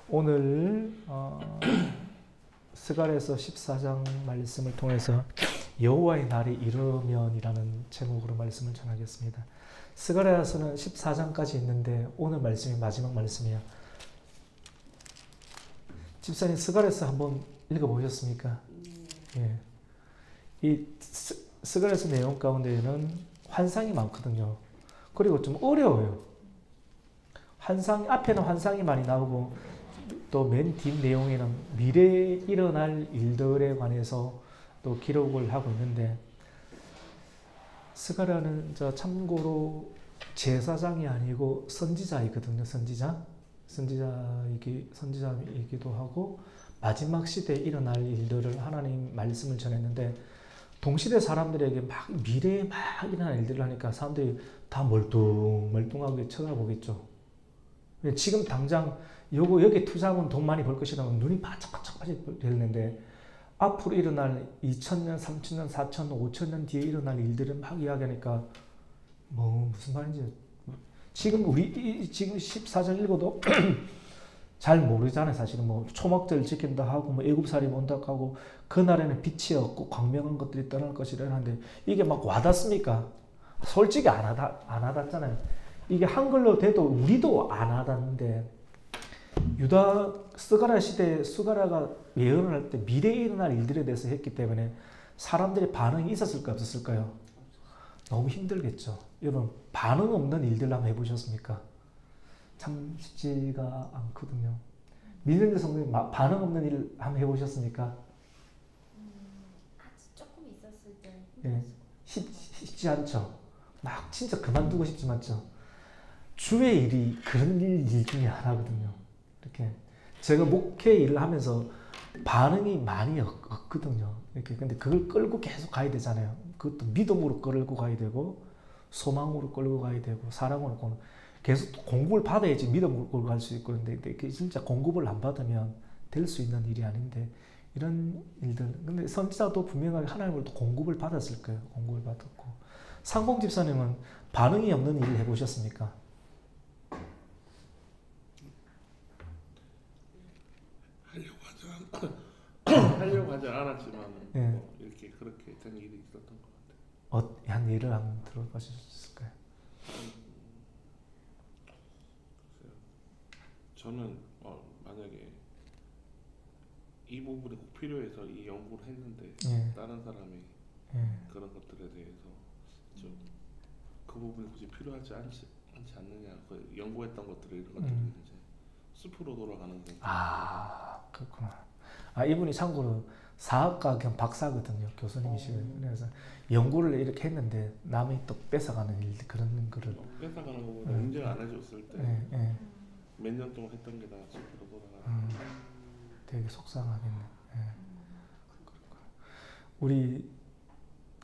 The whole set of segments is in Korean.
오늘 스가랴서 14장 말씀을 통해서 여호와의 날이 이르면이라는 제목으로 말씀을 전하겠습니다. 스가랴서는 14장까지 있는데 오늘 말씀이 마지막 말씀이에요. 집사님 스가랴서 한번 읽어보셨습니까? 예. 이 스가랴서 내용 가운데에는 환상이 많거든요. 그리고 좀 어려워요. 앞에는 환상이 많이 나오고 또 맨 뒷 내용에는 미래에 일어날 일들에 관해서 또 기록을 하고 있는데, 스가랴는 참고로 제사장이 아니고 선지자이거든요. 선지자이기도 하고 마지막 시대에 일어날 일들을 하나님 말씀을 전했는데, 동시대 사람들에게 막 미래에 막 일어날 일들을 하니까 사람들이 다 멀뚱하게 쳐다보겠죠. 지금 당장 여기 투자하면 돈 많이 벌 것이라고 눈이 바짝바짝 되는데, 앞으로 일어날 2000년, 3000년, 4000년, 5000년 뒤에 일어날 일들을 막 이야기하니까 무슨 말인지 지금 14장 읽어도 잘 모르잖아요. 사실은 초막절 지킨다 하고 애굽살이 온다 하고 그날에는 빛이 없고 광명한 것들이 떠날 것이라 하는데, 이게 막 와닿습니까? 솔직히 안 와닿잖아요. 이게 한글로 돼도 우리도 안 와닿는데, 유다 스가랴 시대에 스가랴가 예언을 할 때 미래에 일어날 일들에 대해서 했기 때문에 사람들의 반응이 있었을까 없었을까요? 너무 힘들겠죠. 여러분, 반응 없는 일들 한번 해보셨습니까? 참 쉽지가 않거든요. 민현재 성도님 반응 없는 일 한번 해보셨습니까? 아주 조금 있었을 때. 예, 쉽지 않죠. 막 진짜 그만두고 싶지 않죠. 주의 일이 그런 일 중에 하나거든요. 이렇게 제가 목회 일을 하면서 반응이 많이 없거든요. 이렇게 근데 그걸 끌고 계속 가야 되잖아요. 그것도 믿음으로 끌고 가야 되고 소망으로 끌고 가야 되고 사랑으로 계속 공급을 받아야지 믿음으로 끌고 갈 수 있고, 근데 진짜 공급을 안 받으면 될 수 있는 일이 아닌데, 이런 일들. 근데 선지자도 분명하게 하나님으로부터 공급을 받았을 거예요. 공급을 받았고. 상봉 집사님은 반응이 없는 일을 해보셨습니까? 하려고 하지 않았지만 네. 이렇게 그렇게 된 일이 있었던 것 같아요. 한 예를 한번 들어봐 주실까요? 저는 만약에 이 부분이 꼭 필요해서 이 연구를 했는데 다른 사람이 그런 것들에 대해서 좀 그 부분이 굳이 필요하지 않지 않느냐, 그 연구했던 것들이 이런 것들이 이제 숲으로 돌아가는 거. 그렇구나. 이분이 참고로 사학과 겸 박사거든요. 교수님이시거든요. 그래서 연구를 이렇게 했는데 남이 또 뺏어가는 일, 그런 거를 뺏어가는 거보다 인정 안 해줬을 때 몇 년 동안 했던 게 다 숲으로 돌아가는. 되게 속상하겠네. 우리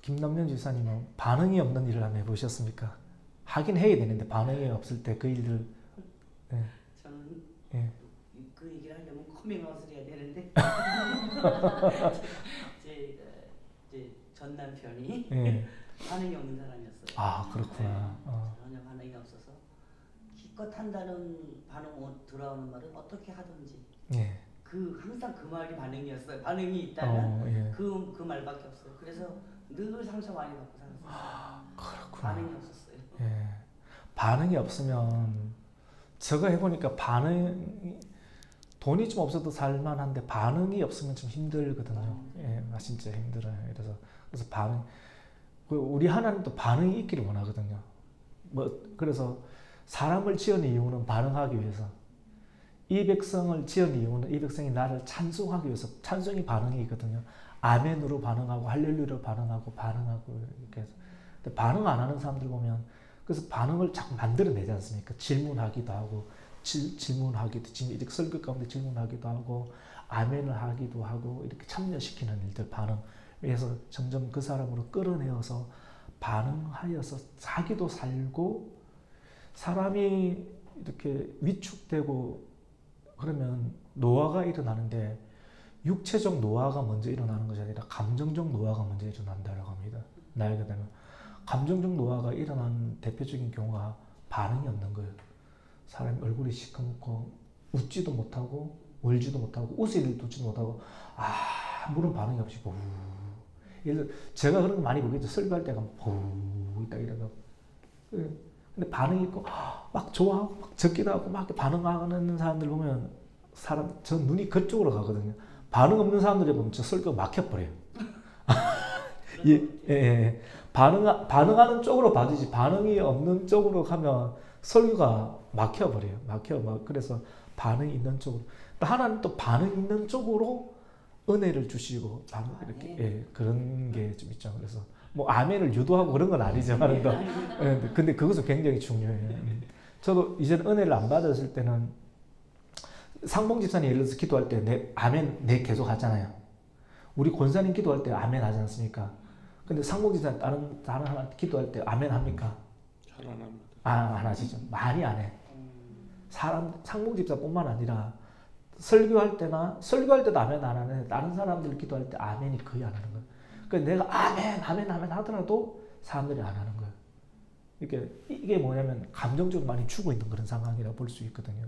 김남년 지사님은 반응이 없는 일을 한번 해보셨습니까? 하긴 해야 되는데 반응이 없을 때 그 일들. 저는 그 얘기를 하려면 커밍아웃을 해야 되는데 제 전 남편이 반응이 없는 사람이었어요. 그렇구나. 전혀 반응이 없어서 기껏 한다는 반응 들어오는 말은 어떻게 하든지 항상 그 말이 반응이었어요. 반응이 있다면 그 말밖에 없어요. 그래서 늘 상처 많이 받고 살았어요. 그렇구나. 반응이 없었어요. 반응이 없으면 제가 해보니까 돈이 좀 없어도 살만한데 반응이 없으면 좀 힘들거든요. 진짜 힘들어요. 그래서 우리 하나님도 반응이 있기를 원하거든요. 그래서 사람을 지은 이유는 반응하기 위해서, 이 백성을 지은 이유는 이 백성이 나를 찬송하기 위해서, 찬송이 반응이거든요. 아멘으로 반응하고 할렐루야로 반응하고 이렇게 해서. 근데 반응 안 하는 사람들 보면 그래서 반응을 자꾸 만들어내지 않습니까? 질문하기도 하고 지금 이렇게 설교 가운데 질문하기도 하고 아멘을 하기도 하고 이렇게 참여시키는 일들, 반응. 그래서 점점 그 사람으로 끌어내어서 반응하여서 자기도 살고, 사람이 이렇게 위축되고 그러면 노화가 일어나는데 육체적 노화가 먼저 일어나는 것이 아니라 감정적 노화가 먼저 일어난다고 합니다. 나이가 되면 감정적 노화가 일어나는 대표적인 경우가 반응이 없는 거예요. 사람 얼굴이 시커멓고 웃지도 못하고 울지도 못하고 웃을 일도 웃지도 못하고 아무런 반응이 없이 부. 예를 들어 제가 그런 거 많이 보겠죠. 설교할 때가 부 딱 이러고. 근데 반응이 있고 막 좋아하고 막 적기도 하고 막 반응하는 사람들 보면 저 눈이 그쪽으로 가거든요. 반응 없는 사람들이 보면 저 설교 막혀버려요. 예. 반응하는 쪽으로 봐주지 반응이 없는 쪽으로 가면 설교가 막혀버려요. 그래서 반응이 있는 쪽으로. 하나는 또 반응 있는 쪽으로 은혜를 주시고 이렇게 그런 게 좀 있죠. 그래서 뭐 아멘을 유도하고 그런 건 아니지만 근데 그것은 굉장히 중요해요. 저도 이제는 은혜를 안 받았을 때는 상봉 집사님 예를 들어서 기도할 때 아멘 계속 하잖아요. 우리 권사님 기도할 때 아멘 하지 않습니까? 근데 상봉 집사님 다른 하나 기도할 때 아멘 합니까? 잘 안 합니다. 안 하시죠. 많이 안 해. 상봉 집사뿐만 아니라 설교할 때도 아멘 안 하는데 다른 사람들 기도할 때 아멘이 거의 안 하는 거예요. 그러니까 내가 아멘 하더라도 사람들이 안 하는 거예요. 이게 뭐냐면 감정적으로 많이 죽어 있는 그런 상황이라고 볼 수 있거든요.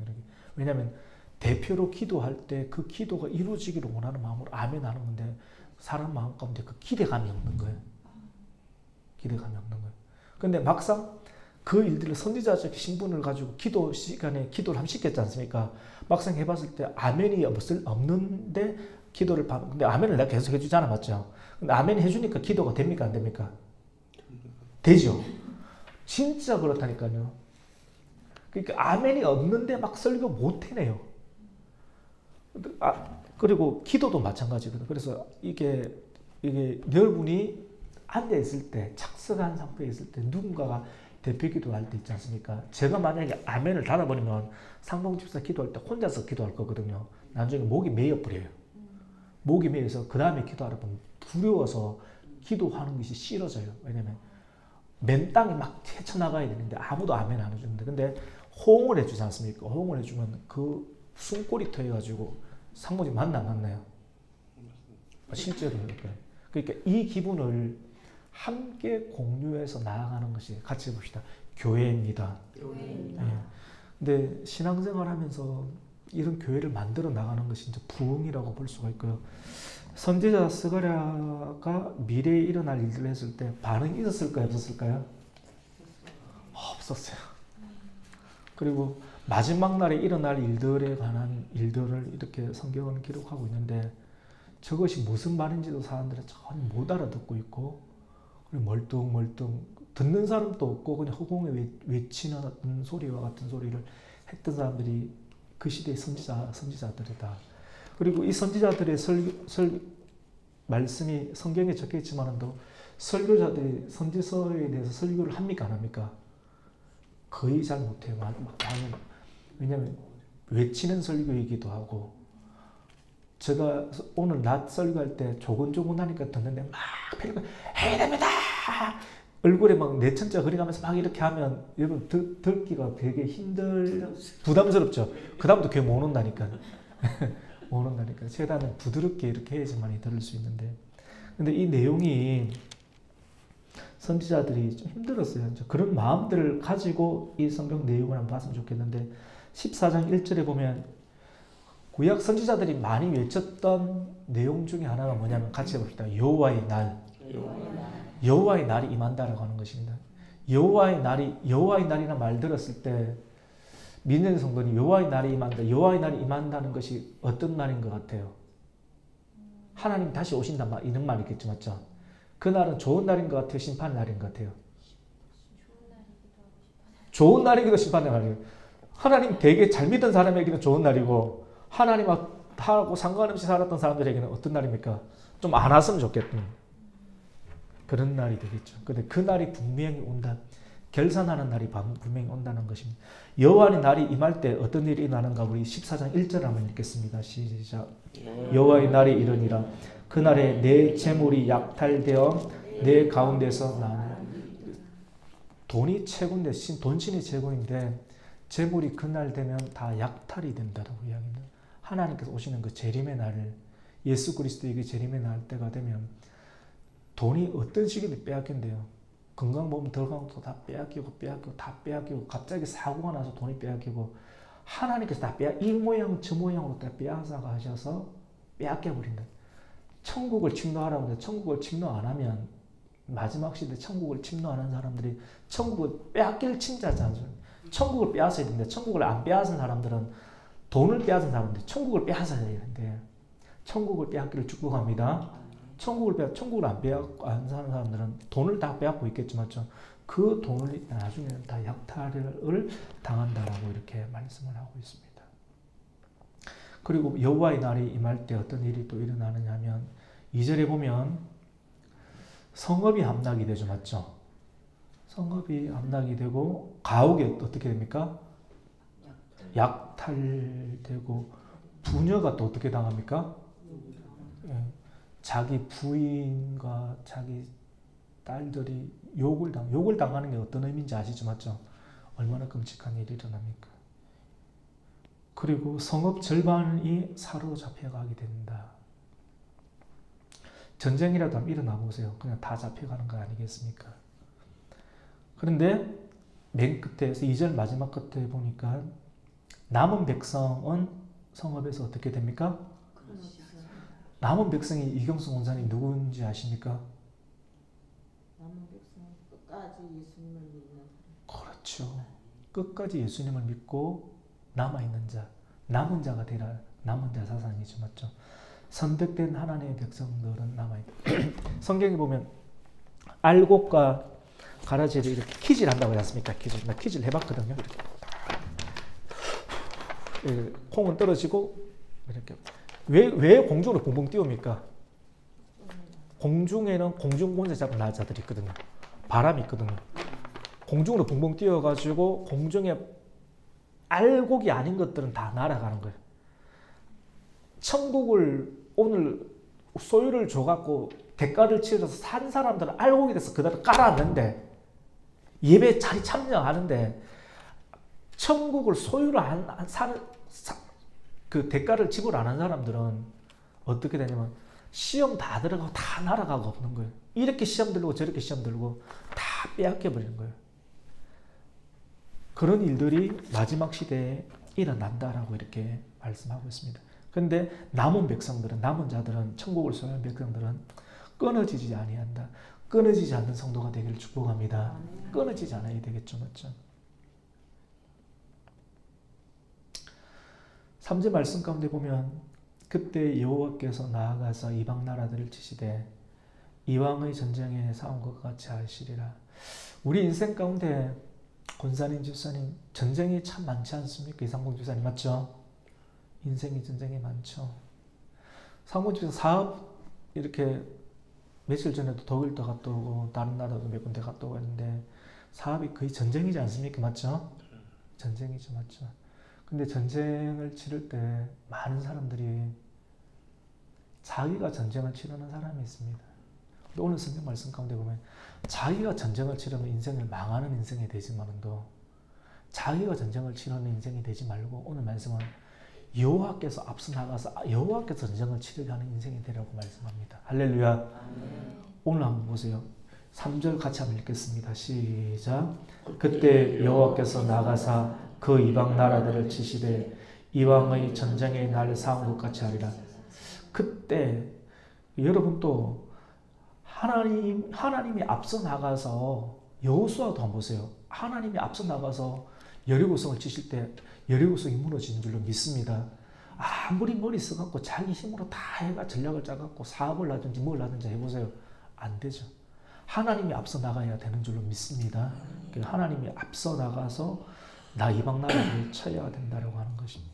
왜냐하면 대표로 기도할 때 그 기도가 이루어지기를 원하는 마음으로 아멘 하는 건데 사람 마음 가운데 그 기대감이 없는 거예요. 근데 막상 그 일들을 선지자적 신분을 가지고 기도 시간에 기도를 한번 시켰지 않습니까? 막상 해봤을 때 아멘이 없는데 기도를 받는. 근데 아멘을 내가 계속 해주잖아, 맞죠? 근데 아멘 해주니까 기도가 됩니까, 안 됩니까? 되죠. 진짜 그렇다니까요. 그러니까 아멘이 없는데 막 설교 못 해내요. 그리고 기도도 마찬가지거든요. 그래서 이게 여러분이 앉아 있을 때, 착석한 상태에 있을 때 누군가가 대표 기도할 때 있지 않습니까? 제가 만약에 아멘을 닫아버리면 상봉 집사 기도할 때 혼자서 기도할 거거든요. 나중에 목이 메여버려요. 목이 메여서 그 다음에 기도하다 보면 두려워서 기도하는 것이 싫어져요. 왜냐면 맨 땅에 막 헤쳐나가야 되는데 아무도 아멘 안 해주는데 근데 호응을 해주지 않습니까? 호응을 해주면 그 숨꼬리 터여가지고 상봉이 만나요? 실제로 그러니까 이 기분을 함께 공유해서 나아가는 것이 같이 해봅시다. 교회입니다. 네. 근데 신앙생활 하면서 이런 교회를 만들어 나가는 것이 이제 부흥이라고 볼 수가 있고요. 선지자 스가랴가 미래에 일어날 일들을 했을 때 반응이 있었을까요? 없었을까요? 없었어요. 그리고 마지막 날에 일어날 일들에 관한 일들을 이렇게 성경은 기록하고 있는데 저것이 무슨 말인지도 사람들은 전혀 못 알아듣고 있고 멀뚱멀뚱 듣는 사람도 없고 그냥 허공에 외치는 어떤 소리와 같은 소리를 했던 사람들이 그 시대의 선지자들이다. 그리고 이 선지자들의 말씀이 성경에 적혀 있지만도 설교자들이 선지서에 대해서 설교를 합니까 안 합니까? 거의 잘 못해요. 왜냐하면 외치는 설교이기도 하고 제가 오늘 낮 설교할 때 조곤조곤하니까 듣는데 막 펴고 해야 됩니다. 얼굴에 막 내천자 그려가면서 막 이렇게 하면 여러분 듣기가 되게 부담스럽죠. 그 다음부터 귀에 못 온다니까. 못 온다니까. 최대한 부드럽게 이렇게 해야지만이 들을 수 있는데 근데 이 내용이 선지자들이 좀 힘들었어요. 그런 마음들을 가지고 이 성경 내용을 한번 봤으면 좋겠는데 14장 1절에 보면 구약 선지자들이 많이 외쳤던 내용 중에 하나가 뭐냐면 같이 해봅시다. 여호와의 날. 여호와의 날이 임한다라고 하는 것입니다. 여호와의 날이라는 말 들었을 때 믿는 성도는 여호와의 날이 임한다. 여호와의 날이 임한다는 것이 어떤 날인 것 같아요? 하나님 다시 오신다 이런 말이겠죠, 맞죠? 그 날은 좋은 날인 것 같아요? 심판의 날인 것 같아요? 좋은 날이기도 심판의 날이에요. 하나님 되게 잘 믿던 사람에게는 좋은 날이고 하나님하고 상관없이 살았던 사람들에게는 어떤 날입니까? 좀 안 왔으면 좋겠던 그런 날이 되겠죠. 근데 그 날이 분명히 온다. 결산하는 날이 분명히 온다는 것입니다. 여호와의 날이 임할 때 어떤 일이 일어나는가 우리 14장 1절 한번 읽겠습니다. 시작. 여호와의 날이 이르니라. 그날에 내 재물이 약탈되어 내 가운데서 나는 돈이 최고인데 돈신이 최고인데 재물이 그날 되면 다 약탈이 된다라고 이야기합니다. 하나님께서 오시는 그 재림의 날을 예수 그리스도에게 재림의 날 때가 되면 돈이 어떤 시기에 빼앗긴대요. 건강보험 들어간 것도 다 빼앗기고 갑자기 사고가 나서 돈이 빼앗기고 하나님께서 다 이 모양 저 모양으로 다 빼앗아 가셔서 빼앗겨 버린다. 천국을 침노하라고 하는데 천국을 침노 안 하면 마지막 시대 천국을 침노 안 한 사람들이 천국을 빼앗길 침자잖아요. 천국을 빼앗아야 되는데 천국을 안 빼앗은 사람들은 돈을 빼앗은 사람들 천국을 빼앗아야 되는데 천국을 빼앗기를 축복합니다. 천국을 안 사는 사람들은 돈을 다 빼앗고 있겠지만 그 돈을 나중에는 다 약탈을 당한다라고 이렇게 말씀을 하고 있습니다. 그리고 여호와의 날이 임할 때 어떤 일이 또 일어나느냐 하면 2절에 보면 성읍이 함락이 되죠. 맞죠? 성읍이 함락이 되고 가옥이 어떻게 됩니까? 약탈되고 부녀가 또 어떻게 당합니까? 자기 부인과 자기 딸들이 욕을 당하는 게 어떤 의미인지 아시죠? 맞죠? 얼마나 끔찍한 일이 일어납니까? 그리고 성읍 절반이 사로잡혀가게 된다. 전쟁이라도 한번 일어나 보세요. 그냥 다 잡혀가는 거 아니겠습니까? 그런데 맨 끝에서 2절 마지막 끝에 보니까 남은 백성은 성읍에서 어떻게 됩니까? 남은 백성이 이경수 원사님 누구인지 아십니까? 남은 백성은 끝까지 예수님을 믿는. 그렇죠. 끝까지 예수님을 믿고 남아있는 자, 남은 자가 되라. 남은 자 사상이죠. 맞죠? 선택된 하나님의 백성들은 남아있다. 성경에 보면 알곡과 가라지를 이렇게 키질 한다고 하지 않습니까? 나 키질 해봤거든요. 이렇게. 콩은 떨어지고 이렇게. 왜 공중으로 붕붕 띄웁니까? 공중에는 공중권세 잡은 나자들이 있거든요. 바람이 있거든요. 공중으로 붕붕 띄워가지고 공중에 알곡이 아닌 것들은 다 날아가는 거예요. 천국을 오늘 소유를 줘갖고 대가를 치러서 산 사람들은 알곡이 돼서 그대로 깔아놨는데 예배 자리 참여하는데 천국을 소유를 그 대가를 지불 안 한 사람들은 어떻게 되냐면 시험 다 들어가고 다 날아가고 없는 거예요. 이렇게 시험 들고 저렇게 시험 들고 다 빼앗겨 버리는 거예요. 그런 일들이 마지막 시대에 일어난다라고 이렇게 말씀하고 있습니다. 그런데 남은 백성들은, 남은 자들은, 천국을 소유한 백성들은 끊어지지 아니한다. 끊어지지 않는 성도가 되기를 축복합니다. 끊어지지 않아야 되겠죠. 맞죠? 3절 말씀 가운데 보면 그때 여호와께서 나아가서 이방 나라들을 치시되 이왕의 전쟁에 싸운 것 같이 하시리라. 우리 인생 가운데 권사님, 집사님 전쟁이 참 많지 않습니까? 이상공 집사님 맞죠? 인생이 전쟁이 많죠. 상공 집사 사업 이렇게 며칠 전에도 독일도 갔다 오고 다른 나라도 몇 군데 갔다 오고 했는데 사업이 거의 전쟁이지 않습니까? 맞죠? 전쟁이죠. 맞죠? 근데 전쟁을 치를 때 많은 사람들이 자기가 전쟁을 치르는 사람이 있습니다. 근데 오늘 성경 말씀 가운데 보면 자기가 전쟁을 치르면 인생을 망하는 인생이 되지만도 자기가 전쟁을 치르는 인생이 되지 말고 오늘 말씀은 여호와께서 앞서 나가서 여호와께서 전쟁을 치르게 하는 인생이 되라고 말씀합니다. 할렐루야. 오늘 한번 보세요. 3절 같이 한번 읽겠습니다. 시작. 그때 여호와께서 나가사 그 이방 나라들을 치시되 이왕의 전쟁의 날 싸운 것 같이 하리라. 그때 여러분 또 하나님이 앞서 나가서 여호수아도 한번 보세요. 하나님이 앞서 나가서 여리고성을 치실 때 여리고성이 무너지는 줄로 믿습니다. 아무리 머리 써갖고 자기 힘으로 다 해가 전략을 짜갖고 사업을 하든지 뭘 하든지 해보세요. 안 되죠. 하나님이 앞서 나가야 되는 줄로 믿습니다. 하나님이 앞서 나가서 나 이방 나라를 쳐야 된다고 하는 것입니다.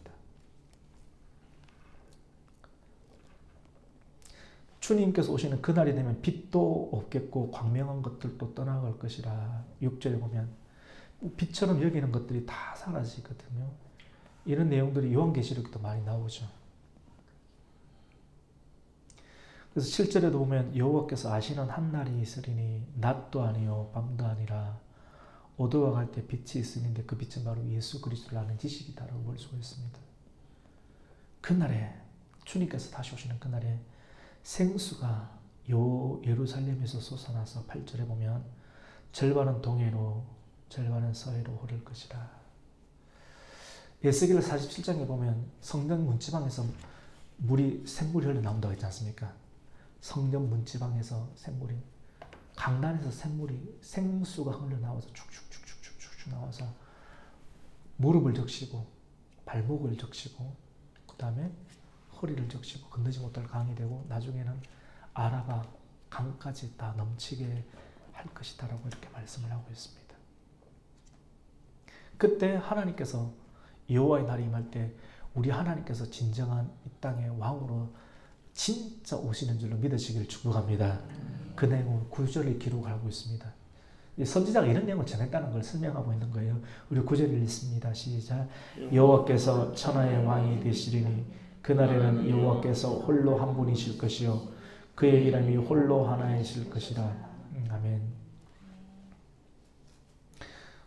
주님께서 오시는 그날이 되면 빛도 없겠고 광명한 것들도 떠나갈 것이라. 6절에 보면 빛처럼 여기는 것들이 다 사라지거든요. 이런 내용들이 요한계시록에도 많이 나오죠. 그래서 7절에도 보면 여호와께서 아시는 한 날이 있으리니 낮도 아니요 밤도 아니라 어두워 갈 때 빛이 있으는데 그 빛은 바로 예수 그리스도를 아는 지식이다라고 볼 수가 있습니다. 그날에 주님께서 다시 오시는 그날에 생수가 예루살렘에서 솟아나서 8절에 보면 절반은 동해로 절반은 서해로 흐를 것이라. 에스겔 47장에 보면 성전 문지방에서 샘물이 흘러나온다고 했지 않습니까? 성전 문지방에서 샘물이, 강단에서 샘물이, 생수가 흘러나와서 축축축축축축 나와서 무릎을 적시고 발목을 적시고 그 다음에 허리를 적시고 건너지 못할 강이 되고 나중에는 아라바 강까지 다 넘치게 할 것이다 라고 이렇게 말씀을 하고 있습니다. 그때 하나님께서 여호와의 날이 임할 때 우리 하나님께서 진정한 이 땅의 왕으로 진짜 오시는 줄로 믿으시기를 축복합니다. 그 내용을 9절에 기록하고 있습니다. 선지자가 이런 내용을 전했다는 걸 설명하고 있는 거예요. 우리 9절을 읽습니다. 시작. 여호와께서 천하의 왕이 되시리니 그날에는 여호와께서 홀로 한 분이실 것이요 그의 이름이 홀로 하나이실 것이라. 아멘.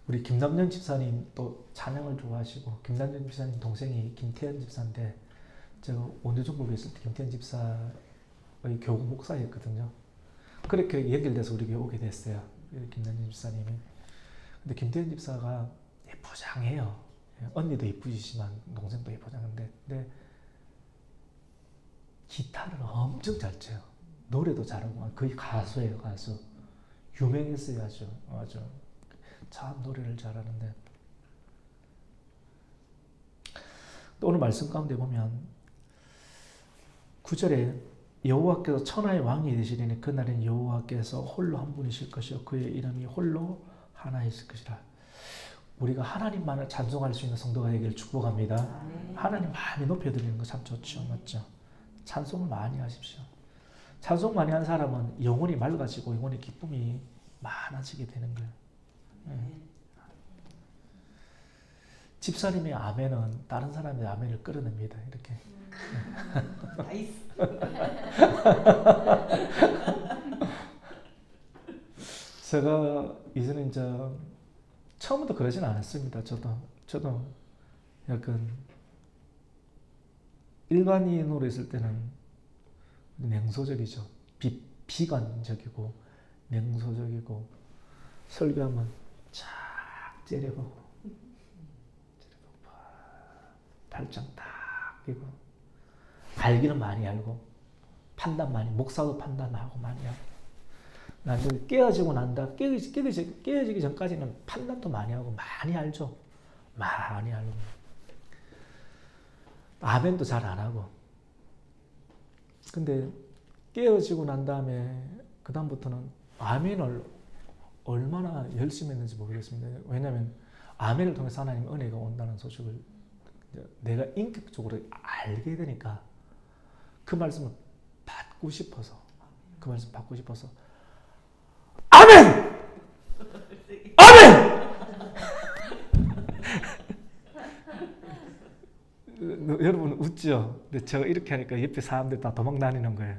우리 김남년 집사님 또 찬양을 좋아하시고, 김남년 집사님 동생이 김태현 집사인데 제가 원주정복에 있을 때 김태현 집사의 교구 목사였거든요. 그렇게 연결돼서 우리 교회 오게 됐어요. 김남년 집사님이. 근데 김태현 집사가 예쁘장해요. 언니도 예쁘시지만 동생도 예쁘장한데, 근데 기타를 엄청 잘 쳐요. 노래도 잘하고 거의 가수예요, 가수. 유명했어요, 아주. 참 노래를 잘하는데, 또 오늘 말씀 가운데 보면 9절에 여호와께서 천하의 왕이 되시리니 그날엔 여호와께서 홀로 한 분이실 것이요 그의 이름이 홀로 하나이실 것이라. 우리가 하나님만을 찬송할 수 있는 성도가 되기를 축복합니다. 하나님 많이 높여드리는 거 참 좋죠, 맞죠? 찬송을 많이 하십시오. 찬송 많이 한 사람은 영혼이 맑아지고 영혼의 기쁨이 많아지게 되는 거예요. 집사님의 아멘은 다른 사람의 아멘을 끌어냅니다. 이렇게. 나이스. 제가 이제는 이제 처음부터 그러진 않았습니다. 저도 약간 일반인으로 있을 때는 냉소적이죠. 비관적이고 냉소적이고 설교하면 쫙 째려보고 발장 딱 끼고 알기는 많이 알고 판단 많이, 목사도 판단하고 많이 하고, 나중에 깨어지고 난다, 깨어지기 전까지는 판단도 많이 하고 많이 알죠. 많이 알고 아멘도 잘 안 하고. 근데 깨어지고 난 다음에 그 다음부터는 아멘을 얼마나 열심히 했는지 모르겠습니다. 왜냐하면 아멘을 통해서 하나님 은혜가 온다는 소식을 내가 인격적으로 알게 되니까 그 말씀을 받고 싶어서, 그 말씀 받고 싶어서 아멘! 아멘! 여러분 웃죠? 근데 제가 이렇게 하니까 옆에 사람들 다 도망 다니는 거예요.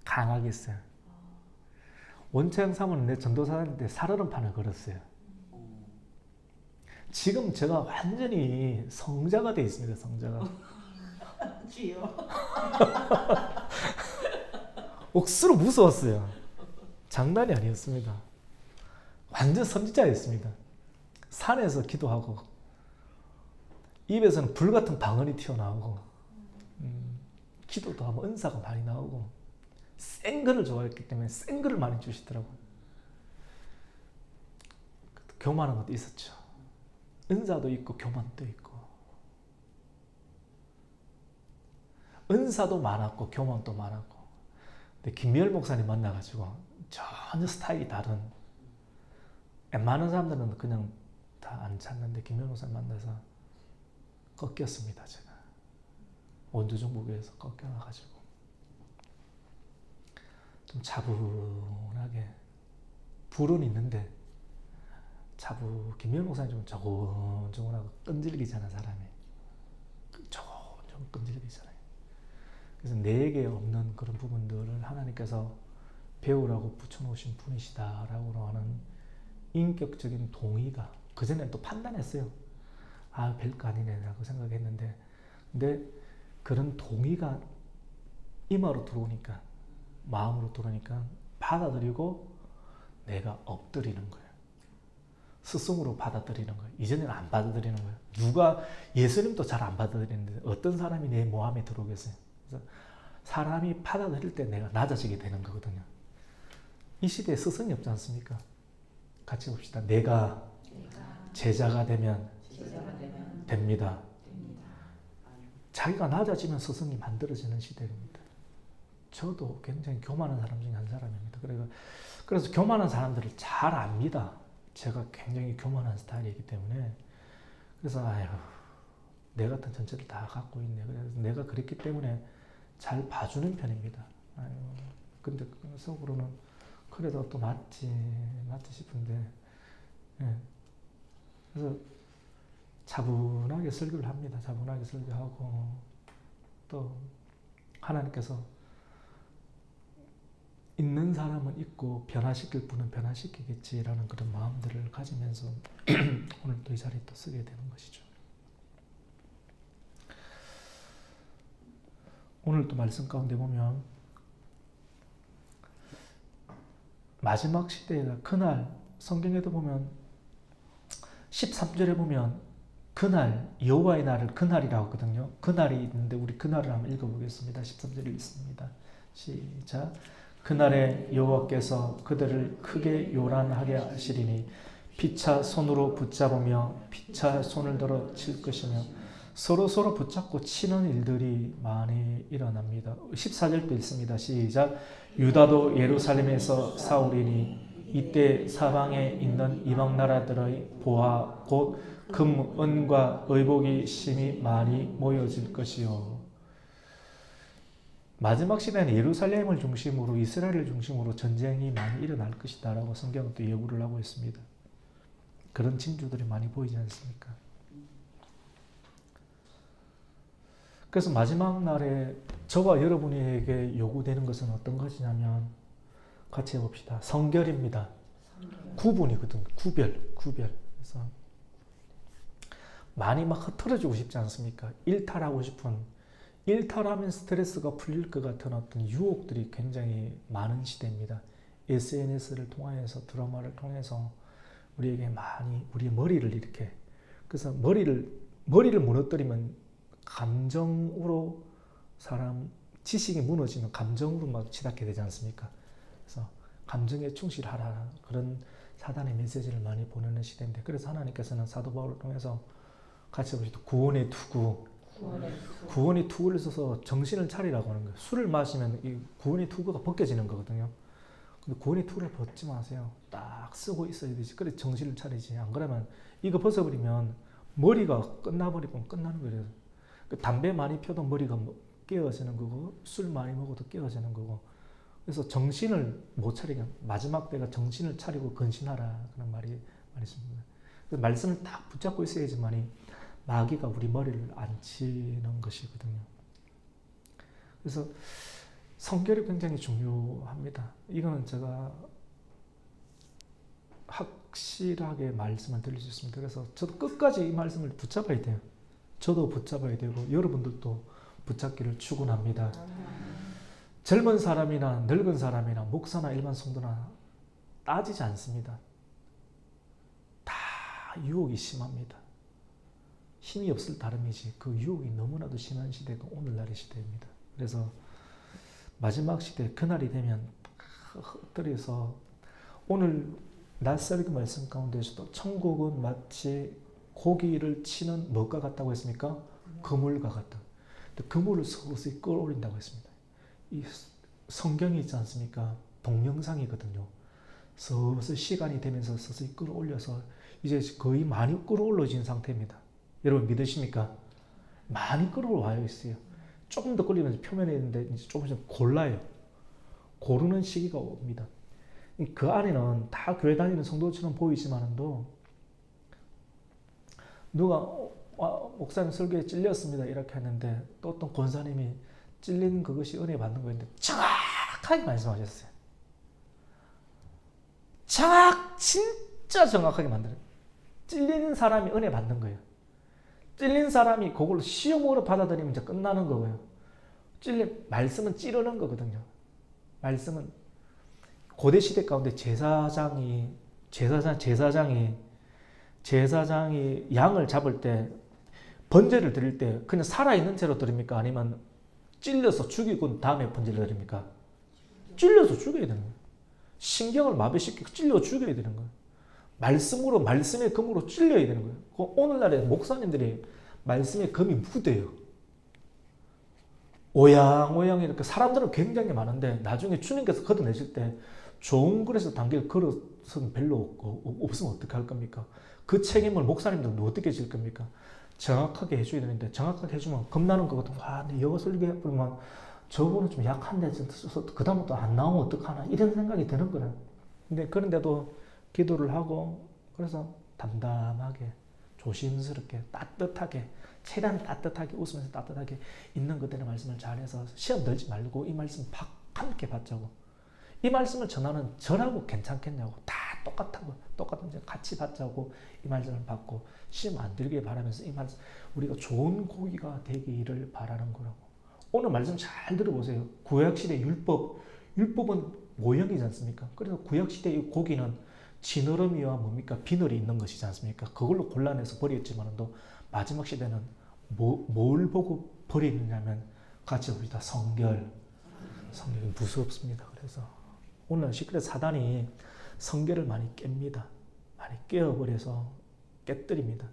강하게 했어요. 원채영 사모는 내 전도사한테 살얼음판을 걸었어요. 지금 제가 완전히 성자가 되어 있습니다. 성자가. 주여. 억수로 무서웠어요. 장난이 아니었습니다. 완전 선지자였습니다. 산에서 기도하고 입에서는 불같은 방언이 튀어나오고 기도도 하면 은사가 많이 나오고 센 거를 좋아했기 때문에 센 거를 많이 주시더라고요. 교만한 것도 있었죠. 은사도 있고 교만도 있고, 은사도 많았고 교만도 많았고. 근데 김미열 목사님 만나가지고 전혀 스타일이 다른, 많은 사람들은 그냥 다 안 찾는데 김미열 목사님 만나서 꺾였습니다. 제가 원주정복에서 꺾여가지고 좀 차분하게, 불은 있는데 김미열 목사님 좀 조곤조곤하고 끈질기잖아, 사람이. 조금 끈질기잖아요. 그래서 내게 없는 그런 부분들을 하나님께서 배우라고 붙여놓으신 분이시다라고 하는 인격적인 동의가, 그전에는 또 판단했어요. 아, 별거 아니네 라고 생각했는데, 근데 그런 동의가 임하로 들어오니까, 마음으로 들어오니까 받아들이고 내가 엎드리는 거예요. 스승으로 받아들이는 거예요. 이전에는 안 받아들이는 거예요. 누가 예수님도 잘 안 받아들이는데 어떤 사람이 내 마음에 들어오겠어요. 그래서 사람이 받아들일 때 내가 낮아지게 되는 거거든요. 이 시대에 스승이 없지 않습니까? 같이 봅시다. 내가 제자가 되면 됩니다. 자기가 낮아지면 스승이 만들어지는 시대입니다. 저도 굉장히 교만한 사람 중에 한 사람입니다. 그래서 교만한 사람들을 잘 압니다. 제가 굉장히 교만한 스타일이기 때문에. 그래서 아유, 내 같은 전체를 다 갖고 있네. 그래서 내가 그랬기 때문에 잘 봐주는 편입니다. 아유, 근데 속으로는 그래도 또 맞지 싶은데. 예. 그래서 차분하게 설교를 합니다. 차분하게 설교하고 또 하나님께서 있는 사람은 있고 변화시킬 분은 변화시키겠지라는 그런 마음들을 가지면서 오늘 또 이 자리에 또 쓰게 되는 것이죠. 오늘 또 말씀 가운데 보면 마지막 시대가 그날 성경에도 보면 13절에 보면 그날 여호와의 날을 그날이라고 하거든요. 그날이 있는데 우리 그날을 한번 읽어보겠습니다. 13절을 읽습니다. 시작. 그날에 여호와께서 그들을 크게 요란하게 하시리니 피차 손으로 붙잡으며 피차 손을 들어 칠 것이며 서로 붙잡고 치는 일들이 많이 일어납니다. 14절도 읽습니다. 시작. 유다도 예루살렘에서 싸우리니 이때 사방에 있는 이방 나라들의 보화 곧 금, 은과 의복이 심히 많이 모여질 것이요. 마지막 시대는 예루살렘을 중심으로 이스라엘을 중심으로 전쟁이 많이 일어날 것이다 라고 성경은 또 예고를 하고 있습니다. 그런 징조들이 많이 보이지 않습니까? 그래서 마지막 날에 저와 여러분에게 요구되는 것은 어떤 것이냐면 같이 해봅시다. 성결입니다. 구분이거든요. 구별. 그래서 많이 막 흐트러지고 싶지 않습니까? 일탈하면 스트레스가 풀릴 것 같은 어떤 유혹들이 굉장히 많은 시대입니다. SNS를 통해서 드라마를 통해서 우리에게 많이 우리의 머리를 이렇게 그래서 머리를 무너뜨리면 감정으로 지식이 무너지면 감정으로 막 치닫게 되지 않습니까? 그래서 감정에 충실하라 그런 사단의 메시지를 많이 보내는 시대인데 그래서 하나님께서는 사도 바울을 통해서 같이 보시죠. 구원의 투구를 써서 정신을 차리라고 하는 거예요. 술을 마시면 이 구원의 투구가 벗겨지는 거거든요. 근데 구원의 투구를 벗지 마세요. 딱 쓰고 있어야 되지. 그래 정신을 차리지. 안 그러면 이거 벗어버리면 머리가 끝나버리면 끝나는 거예요. 담배 많이 펴도 머리가 깨어지는 거고 술 많이 먹어도 깨어지는 거고 그래서 정신을 못 차리게 마지막 때가 정신을 차리고 근신하라 그런 말이 있습니다. 말씀을 딱 붙잡고 있어야지만이 마귀가 우리 머리를 안 치는 것이거든요. 그래서 성결이 굉장히 중요합니다. 이거는 제가 확실하게 말씀을 드릴 수 있습니다. 그래서 저도 끝까지 이 말씀을 붙잡아야 돼요. 저도 붙잡아야 되고 여러분들도 붙잡기를 축원합니다. 젊은 사람이나 늙은 사람이나 목사나 일반 성도나 따지지 않습니다. 다 유혹이 심합니다. 힘이 없을 따름이지 그 유혹이 너무나도 심한 시대가 오늘날의 시대입니다. 그래서 마지막 시대 그날이 되면 흩어져서 오늘 낯설게 말씀 가운데서도 천국은 마치 고기를 치는 뭐가 같다고 했습니까? 그물과 같다. 그물을 서서히 끌어올린다고 했습니다. 이 성경이 있지 않습니까? 동영상이거든요. 서서히 시간이 되면서 서서히 끌어올려서 이제 거의 많이 끌어올려진 상태입니다. 여러분 믿으십니까? 많이 끌어와 있어요. 조금 더 끌리면서 표면에 있는데 이제 조금씩 골라요. 고르는 시기가 옵니다. 그 안에는 다 교회 다니는 성도처럼 보이지만도 누가 목사님 설교에 찔렸습니다 이렇게 했는데 또 어떤 권사님이 찔린 그것이 은혜 받는 거였는데 정확하게 말씀하셨어요. 진짜 정확하게 만들어요. 찔리는 사람이 은혜 받는 거예요. 찔린 사람이 그걸로 시험으로 받아들이면 이제 끝나는 거고요. 말씀은 찌르는 거거든요. 말씀은 고대 시대 가운데 제사장이 제사장이 양을 잡을 때 번제를 드릴 때 그냥 살아있는 채로 드립니까? 아니면 찔려서 죽이고 다음에 번제를 드립니까? 찔려서 죽여야 되는 거예요. 신경을 마비시키고 찔려 죽여야 되는 거예요. 말씀으로, 말씀의 검으로 찔려야 되는 거예요. 오늘날에 목사님들이 말씀의 검이 무대요. 오양 이렇게 사람들은 굉장히 많은데 나중에 주님께서 걷어내실 때 좋은 글에서 단계를 걸어서는 별로 없으면 어떻게 할 겁니까? 그 책임을 목사님들은 어떻게 질 겁니까? 정확하게 해줘야 되는데 정확하게 해주면 겁나는 거거든. 와, 근데 이거 설교해 버리면 저분은 좀 약한데 그 다음부터 안 나오면 어떡하나 이런 생각이 드는 거예요. 근데 그런데도 기도를 하고 그래서 담담하게 조심스럽게 따뜻하게 최대한 따뜻하게 웃으면서 따뜻하게 있는 그대로 말씀을 잘해서 시험 들지 말고 이 말씀 함께 받자고. 이 말씀을 전하는 저라고 괜찮겠냐고. 다 똑같은 같이 받자고 이 말씀을 받고 시험 안 들게 바라면서 이 말씀 우리가 좋은 고기가 되기를 바라는 거라고. 오늘 말씀 잘 들어보세요. 구약시대 율법은 모형이지 않습니까? 그래서 구약시대의 고기는 지느러미와 뭡니까? 비늘이 있는 것이지 않습니까? 그걸로 곤란해서 버렸지만도 마지막 시대는 뭘 보고 버리느냐면 같이 봅시다. 성결이 무섭습니다. 그래서 오늘 시크릿 사단이 성결을 많이 깹니다. 많이 깨어버려서 깨뜨립니다.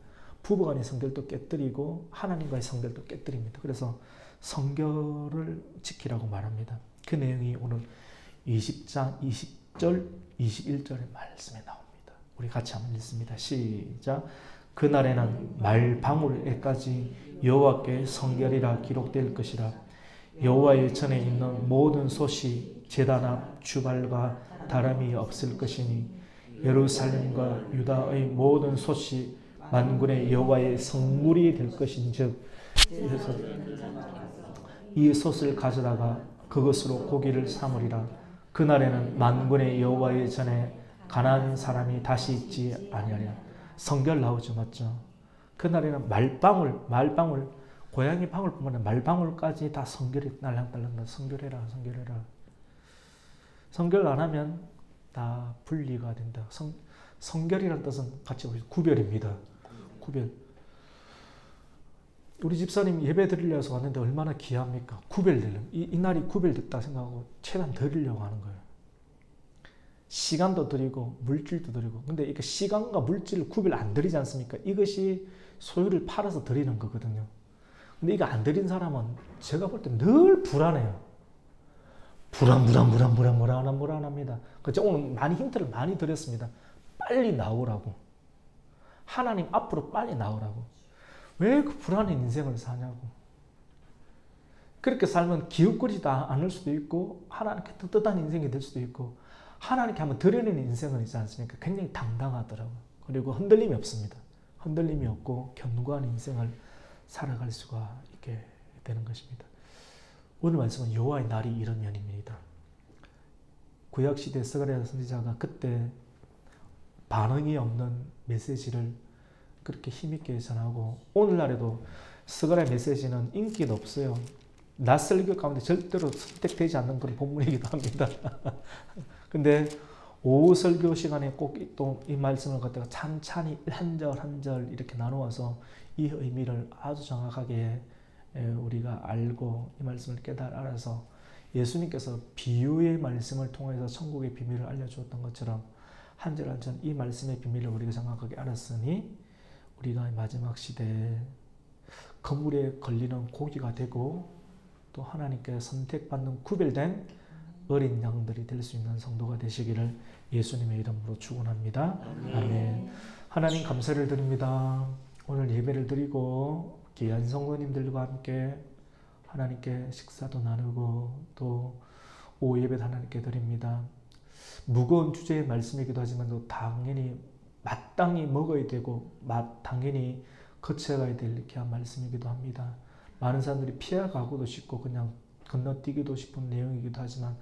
부부간의 성결도 깨뜨리고 하나님과의 성결도 깨뜨립니다. 그래서 성결을 지키라고 말합니다. 그 내용이 오늘 20장 20절 21절의 말씀에 나옵니다. 우리 같이 한번 읽습니다. 시작. 그날에는 말방울에까지 여호와께 성결이라 기록될 것이라. 여호와의 전에 있는 모든 솥이 제단 앞 주발과 다름이 없을 것이니 예루살렘과 유다의 모든 솥이 만군의 여호와의 성물이 될 것인즉 이 솥을 가져다가 그것으로 고기를 삼으리라. 그날에는 만군의 여호와의 전에 가난한 사람이 다시 있지 아니하리라. 성결 나오죠, 맞죠? 그날에는 말방울 고양이 방울뿐만 아니라 말방울까지 다 성결이 날랑달랑 성결해라. 성결 안 하면 다 분리가 된다. 성결이라는 뜻은 같이 보시죠. 구별입니다. 구별. 우리 집사님 예배 드리려서 왔는데 얼마나 귀합니까? 이 날이 구별됐다 생각하고 최대한 드리려고 하는 거예요. 시간도 드리고 물질도 드리고. 근데 이렇게 시간과 물질을 구별 안 드리지 않습니까? 이것이 소유를 팔아서 드리는 거거든요. 근데 이거 안 드린 사람은 제가 볼 때 늘 불안해요. 불안합니다. 그래서 오늘 많이 힌트를 많이 드렸습니다. 빨리 나오라고. 하나님 앞으로 빨리 나오라고. 왜 그 불안한 인생을 사냐고. 그렇게 살면 기웃거리지도 않을 수도 있고 하나님께 떳떳한 인생이 될 수도 있고 하나님께 한번 드리는 인생은 있지 않습니까? 굉장히 당당하더라고요. 그리고 흔들림이 없습니다. 흔들림이 없고 견고한 인생을 살아갈 수가 있게 되는 것입니다. 오늘 말씀은 여호와의 날이 이런 면입니다. 구약시대 스가랴 선지자가 그때 반응이 없는 메시지를 그렇게 힘있게 전하고 오늘날에도 스가랴 메시지는 인기도 없어요. 낯설교 가운데 절대로 선택되지 않는 그런 본문이기도 합니다. 근데 오후 설교 시간에 꼭 또 이 말씀을 갖다가 찬찬히 한 절 한 절 이렇게 나누어서 이 의미를 아주 정확하게 우리가 알고 이 말씀을 알아서 예수님께서 비유의 말씀을 통해서 천국의 비밀을 알려주었던 것처럼 한 절 한 절 이 말씀의 비밀을 우리가 정확하게 알았으니 우리가 마지막 시대에 그물에 걸리는 고기가 되고 또 하나님께 선택받는 구별된 어린 양들이 될 수 있는 성도가 되시기를 예수님의 이름으로 축원합니다. 아멘. 하나님 감사를 드립니다. 오늘 예배를 드리고 귀한 성도님들과 함께 하나님께 식사도 나누고 또 오후 예배도 하나님께 드립니다. 무거운 주제의 말씀이기도 하지만 또 당연히 마땅히 먹어야 되고 당연히 거쳐가야 될 귀한 말씀이기도 합니다. 많은 사람들이 피해가고도 싶고 그냥 건너뛰기도 싶은 내용이기도 하지만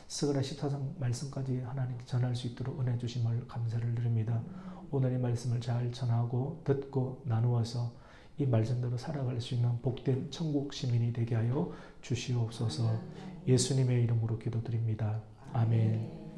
스가랴 14장 말씀까지 하나님께 전할 수 있도록 은혜 주심을 감사를 드립니다. 오늘 이 말씀을 잘 전하고 듣고 나누어서 이 말씀대로 살아갈 수 있는 복된 천국 시민이 되게 하여 주시옵소서. 예수님의 이름으로 기도드립니다. 아멘.